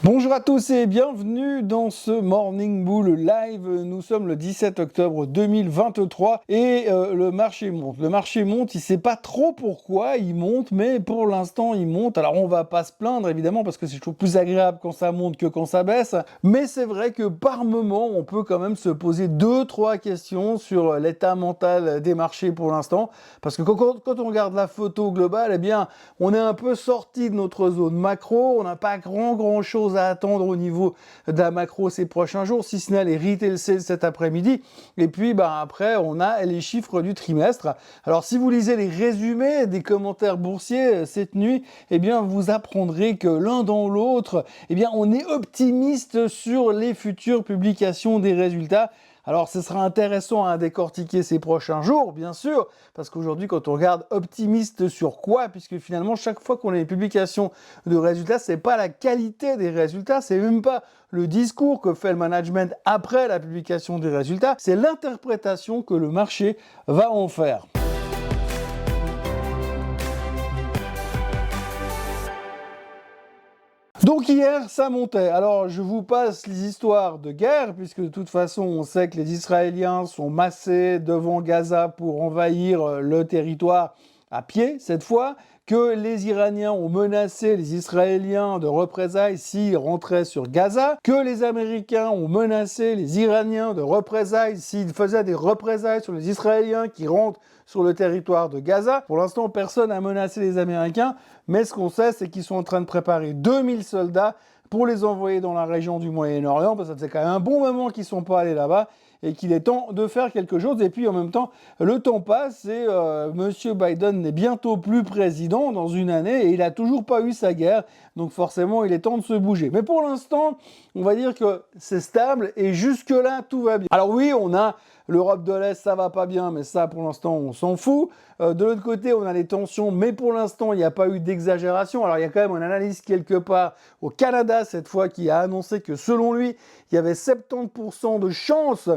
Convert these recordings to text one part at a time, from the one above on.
Bonjour à tous et bienvenue dans ce Morning Bull Live. Nous sommes le 17 octobre 2023 et le marché monte. Le marché monte, il ne sait pas trop pourquoi il monte, mais pour l'instant il monte. Alors on va pas se plaindre évidemment parce que c'est toujours plus agréable quand ça monte que quand ça baisse. Mais c'est vrai que par moment on peut quand même se poser 2-3 questions sur l'état mental des marchés pour l'instant. Parce que quand on regarde la photo globale, eh bien on est un peu sorti de notre zone macro. On n'a pas grand chose à attendre au niveau de la macro ces prochains jours, si ce n'est les retail sales cet après-midi. Et puis après, on a les chiffres du trimestre. Alors si vous lisez les résumés des commentaires boursiers cette nuit, eh bien vous apprendrez que l'un dans l'autre, eh bien on est optimiste sur les futures publications des résultats. Alors, ce sera intéressant à décortiquer ces prochains jours, bien sûr, parce qu'aujourd'hui, quand on regarde optimiste sur quoi, puisque finalement, chaque fois qu'on a une publication de résultats, c'est pas la qualité des résultats, c'est même pas le discours que fait le management après la publication des résultats, c'est l'interprétation que le marché va en faire. Donc hier, ça montait. Alors je vous passe les histoires de guerre, puisque de toute façon, on sait que les Israéliens sont massés devant Gaza pour envahir le territoire à pied cette fois, que les Iraniens ont menacé les Israéliens de représailles s'ils rentraient sur Gaza, que les Américains ont menacé les Iraniens de représailles s'ils faisaient des représailles sur les Israéliens qui rentrent sur le territoire de Gaza. Pour l'instant, personne n'a menacé les Américains, mais ce qu'on sait, c'est qu'ils sont en train de préparer 2000 soldats pour les envoyer dans la région du Moyen-Orient, parce que ça fait quand même un bon moment qu'ils ne sont pas allés là-bas, et qu'il est temps de faire quelque chose. Et puis en même temps, le temps passe et Monsieur Biden n'est bientôt plus président dans une année et il n'a toujours pas eu sa guerre. Donc forcément, il est temps de se bouger. Mais pour l'instant, on va dire que c'est stable et jusque-là, tout va bien. Alors oui, on a l'Europe de l'Est, ça va pas bien, mais ça, pour l'instant, on s'en fout. De l'autre côté, on a les tensions, mais pour l'instant, il n'y a pas eu d'exagération. Alors, il y a quand même un analyste quelque part au Canada, cette fois, qui a annoncé que, selon lui, il y avait 70% de chances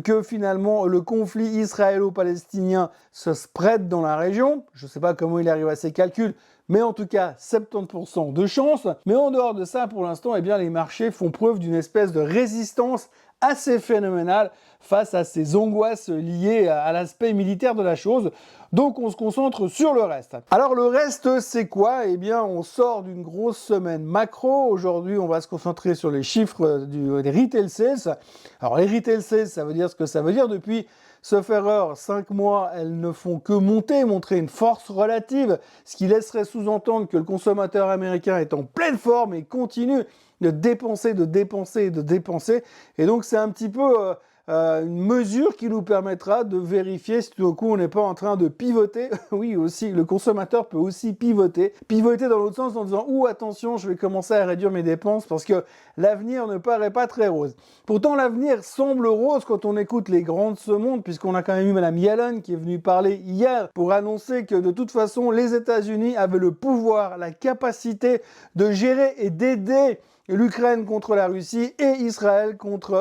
que, finalement, le conflit israélo-palestinien se spread dans la région. Je ne sais pas comment il arrive à ces calculs, mais en tout cas 70% de chance. Mais en dehors de ça, pour l'instant, eh bien, les marchés font preuve d'une espèce de résistance assez phénoménale face à ces angoisses liées à l'aspect militaire de la chose. Donc on se concentre sur le reste. Alors le reste, c'est quoi? Eh bien, on sort d'une grosse semaine macro. Aujourd'hui, on va se concentrer sur les chiffres des retail sales. Alors les retail sales, ça veut dire ce que ça veut dire. Depuis, sauf erreur, 5 mois, elles ne font que monter, montrer une force relative, ce qui laisserait sous-entendre que le consommateur américain est en pleine forme et continue de dépenser, de dépenser et de dépenser. Et donc c'est un petit peu une mesure qui nous permettra de vérifier si tout d'un coup on n'est pas en train de pivoter. Oui, aussi, le consommateur peut aussi pivoter. Pivoter dans l'autre sens en disant « Ouh, attention, je vais commencer à réduire mes dépenses parce que l'avenir ne paraît pas très rose. » Pourtant, l'avenir semble rose quand on écoute les grands de ce monde, puisqu'on a quand même eu Mme Yellen qui est venue parler hier pour annoncer que de toute façon, les États-Unis avaient le pouvoir, la capacité de gérer et d'aider l'Ukraine contre la Russie et Israël contre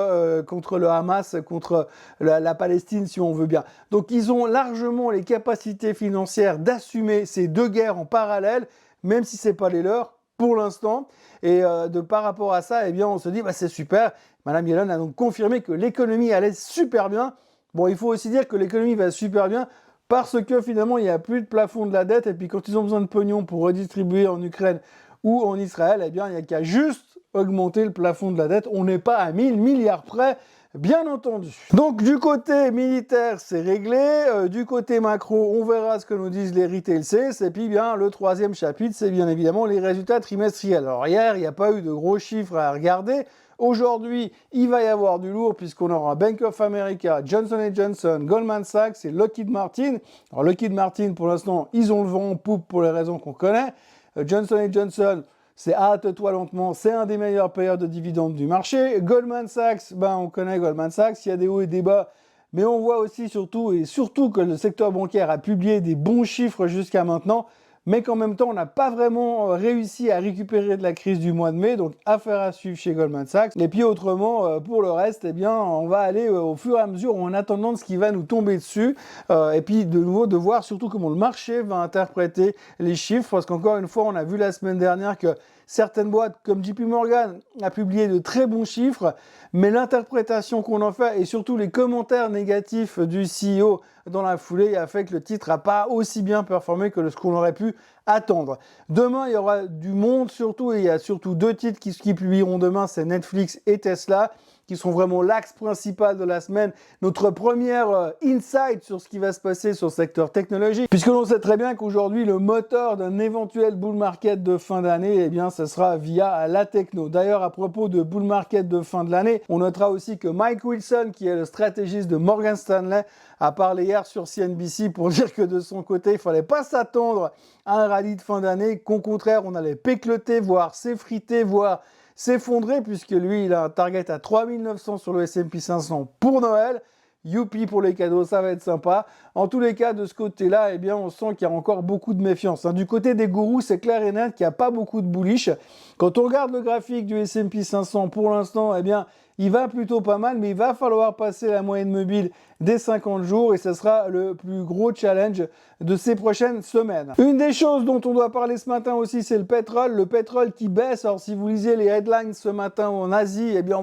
le Hamas, contre la Palestine, si on veut bien. Donc ils ont largement les capacités financières d'assumer ces deux guerres en parallèle, même si ce n'est pas les leurs pour l'instant. Et par rapport à ça, eh bien, on se dit, c'est super. Madame Yellen a donc confirmé que l'économie allait super bien. Bon, il faut aussi dire que l'économie va super bien parce que finalement, il n'y a plus de plafond de la dette. Et puis quand ils ont besoin de pognon pour redistribuer en Ukraine ou en Israël, eh bien, il n'y a qu'à juste augmenter le plafond de la dette. On n'est pas à 1000 milliards près, bien entendu. Donc, du côté militaire, c'est réglé. Du côté macro, on verra ce que nous disent les retail sales. Et puis, bien, le troisième chapitre, c'est bien évidemment les résultats trimestriels. Alors, hier, il n'y a pas eu de gros chiffres à regarder. Aujourd'hui, il va y avoir du lourd puisqu'on aura Bank of America, Johnson & Johnson, Goldman Sachs et Lockheed Martin. Alors, Lockheed Martin, pour l'instant, ils ont le vent en poupe pour les raisons qu'on connaît. Johnson & Johnson, c'est hâte-toi lentement, c'est un des meilleurs payeurs de dividendes du marché. Goldman Sachs, on connaît Goldman Sachs, il y a des hauts et des bas, mais on voit aussi surtout que le secteur bancaire a publié des bons chiffres jusqu'à maintenant, mais qu'en même temps, on n'a pas vraiment réussi à récupérer de la crise du mois de mai, donc affaire à suivre chez Goldman Sachs. Et puis autrement, pour le reste, eh bien, on va aller au fur et à mesure en attendant de ce qui va nous tomber dessus, et puis de nouveau de voir surtout comment le marché va interpréter les chiffres, parce qu'encore une fois, on a vu la semaine dernière que Certaines boîtes comme JP Morgan a publié de très bons chiffres, mais l'interprétation qu'on en fait et surtout les commentaires négatifs du CEO dans la foulée a fait que le titre n'a pas aussi bien performé que ce qu'on aurait pu attendre. Demain, il y aura du monde surtout, et il y a surtout deux titres qui publieront demain, c'est Netflix et Tesla, qui sont vraiment l'axe principal de la semaine. Notre première insight sur ce qui va se passer sur le secteur technologique, puisque l'on sait très bien qu'aujourd'hui, le moteur d'un éventuel bull market de fin d'année, eh bien, ce sera via la techno. D'ailleurs, à propos de bull market de fin de l'année, on notera aussi que Mike Wilson, qui est le stratégiste de Morgan Stanley, a parlé hier sur CNBC pour dire que de son côté, il ne fallait pas s'attendre à un rallye de fin d'année, qu'au contraire, on allait pécloter, voire s'effriter, voire s'effondrer, puisque lui, il a un target à 3900 sur le S&P 500 pour Noël. Youpi pour les cadeaux, ça va être sympa. En tous les cas, de ce côté-là, eh bien, on sent qu'il y a encore beaucoup de méfiance. Du côté des gourous, c'est clair et net qu'il n'y a pas beaucoup de bullish. Quand on regarde le graphique du S&P 500, pour l'instant, eh bien, il va plutôt pas mal, mais il va falloir passer la moyenne mobile des 50 jours et ce sera le plus gros challenge de ces prochaines semaines. Une des choses dont on doit parler ce matin aussi, c'est le pétrole qui baisse. Alors si vous lisez les headlines ce matin en Asie, eh bien,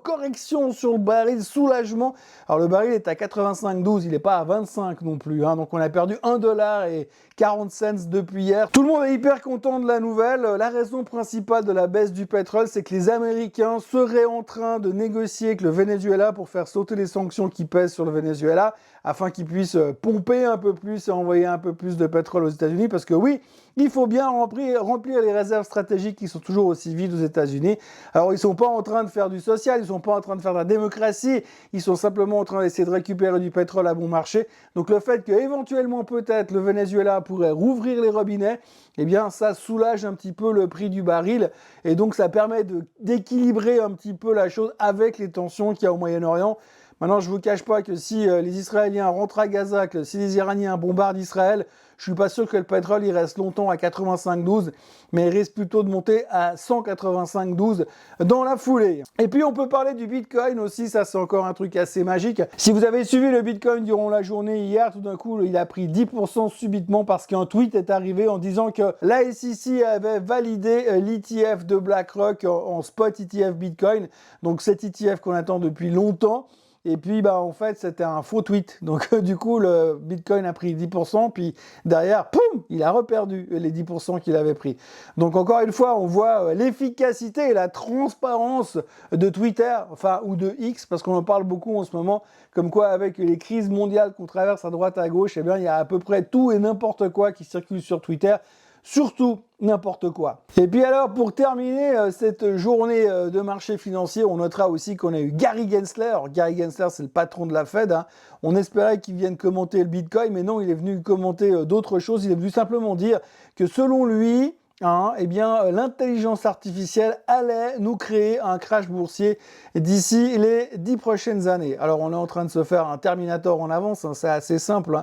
correction sur le baril, soulagement. Alors le baril est à 85,12, il n'est pas à 25 non plus, donc on a perdu 1,40$ depuis hier. Tout le monde est hyper content de la nouvelle. La raison principale de la baisse du pétrole, c'est que les Américains seraient en train de négocier avec le Venezuela pour faire sauter les sanctions qui pèsent sur le Venezuela, afin qu'ils puissent pomper un peu plus et envoyer un peu plus de pétrole aux États-Unis, parce que oui, il faut bien remplir les réserves stratégiques qui sont toujours aussi vides aux États-Unis. Alors, ils ne sont pas en train de faire du social, ils ne sont pas en train de faire de la démocratie, ils sont simplement en train d'essayer de récupérer du pétrole à bon marché. Donc, le fait qu'éventuellement, peut-être, le Venezuela pourrait rouvrir les robinets, eh bien, ça soulage un petit peu le prix du baril. Et donc, ça permet d'équilibrer un petit peu la chose avec les tensions qu'il y a au Moyen-Orient. Maintenant, je ne vous cache pas que si les Israéliens rentrent à Gaza, que si les Iraniens bombardent Israël, je suis pas sûr que le pétrole il reste longtemps à 85,12, mais il risque plutôt de monter à 185,12 dans la foulée. Et puis on peut parler du Bitcoin aussi, ça c'est encore un truc assez magique. Si vous avez suivi le Bitcoin durant la journée hier, tout d'un coup il a pris 10% subitement parce qu'un tweet est arrivé en disant que la SEC avait validé l'ETF de BlackRock en spot ETF Bitcoin, donc cet ETF qu'on attend depuis longtemps. Et puis, en fait, c'était un faux tweet. Donc, du coup, le Bitcoin a pris 10%, puis derrière, poum, il a reperdu les 10% qu'il avait pris. Donc, encore une fois, on voit l'efficacité et la transparence de Twitter, ou de X, parce qu'on en parle beaucoup en ce moment, comme quoi, avec les crises mondiales qu'on traverse à droite, à gauche, eh bien, il y a à peu près tout et n'importe quoi qui circule sur Twitter. Surtout n'importe quoi. Et puis alors, pour terminer cette journée de marché financier, on notera aussi qu'on a eu Gary Gensler. Alors, Gary Gensler, c'est le patron de la Fed. On espérait qu'il vienne commenter le Bitcoin, mais non, il est venu commenter d'autres choses. Il est venu simplement dire que selon lui, l'intelligence artificielle allait nous créer un crash boursier d'ici les 10 prochaines années. Alors, on est en train de se faire un Terminator en avance, c'est assez simple.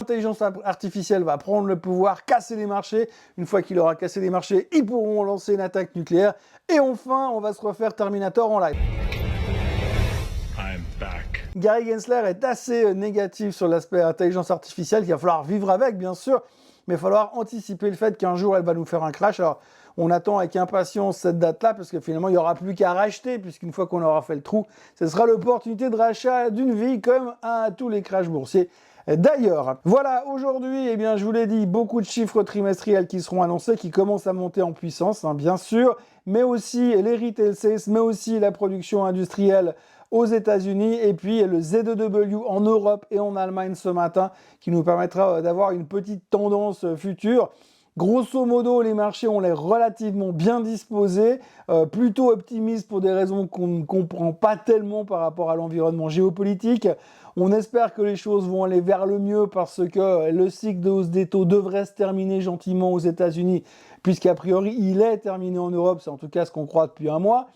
L'intelligence artificielle va prendre le pouvoir, casser les marchés. Une fois qu'il aura cassé les marchés, ils pourront lancer une attaque nucléaire. Et enfin, on va se refaire Terminator en live. Gary Gensler est assez négatif sur l'aspect intelligence artificielle, qu'il va falloir vivre avec, bien sûr, mais il va falloir anticiper le fait qu'un jour, elle va nous faire un crash. Alors, on attend avec impatience cette date-là, parce que finalement, il n'y aura plus qu'à racheter, puisqu'une fois qu'on aura fait le trou, ce sera l'opportunité de rachat d'une vie, comme à tous les crashs boursiers. D'ailleurs, voilà, aujourd'hui, je vous l'ai dit, beaucoup de chiffres trimestriels qui seront annoncés, qui commencent à monter en puissance, bien sûr, mais aussi les retail sales, mais aussi la production industrielle aux États-Unis, et puis le Z2W en Europe et en Allemagne ce matin, qui nous permettra d'avoir une petite tendance future. Grosso modo, les marchés ont l'air relativement bien disposés, plutôt optimistes pour des raisons qu'on ne comprend pas tellement par rapport à l'environnement géopolitique. On espère que les choses vont aller vers le mieux parce que le cycle de hausse des taux devrait se terminer gentiment aux États-Unis, puisqu'a priori, il est terminé en Europe, c'est en tout cas ce qu'on croit depuis un mois.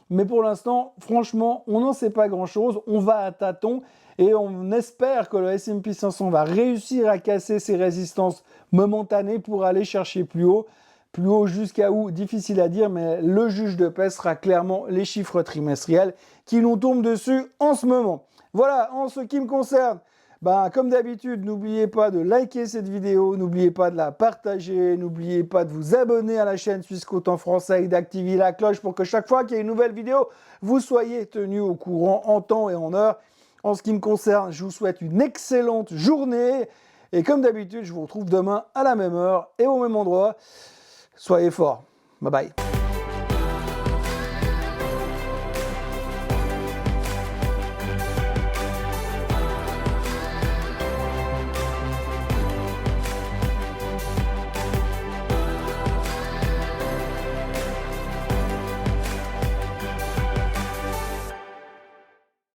Mais pour l'instant, franchement, on n'en sait pas grand-chose, on va à tâtons et on espère que le S&P 500 va réussir à casser ses résistances momentanées pour aller chercher plus haut. Plus haut jusqu'à où, difficile à dire, mais le juge de paix sera clairement les chiffres trimestriels qui nous tombent dessus en ce moment. Voilà, en ce qui me concerne, Comme d'habitude, n'oubliez pas de liker cette vidéo, n'oubliez pas de la partager, n'oubliez pas de vous abonner à la chaîne Suisse Côte en français et d'activer la cloche pour que chaque fois qu'il y a une nouvelle vidéo, vous soyez tenu au courant en temps et en heure. En ce qui me concerne, je vous souhaite une excellente journée. Et comme d'habitude, je vous retrouve demain à la même heure et au même endroit. Soyez forts. Bye bye.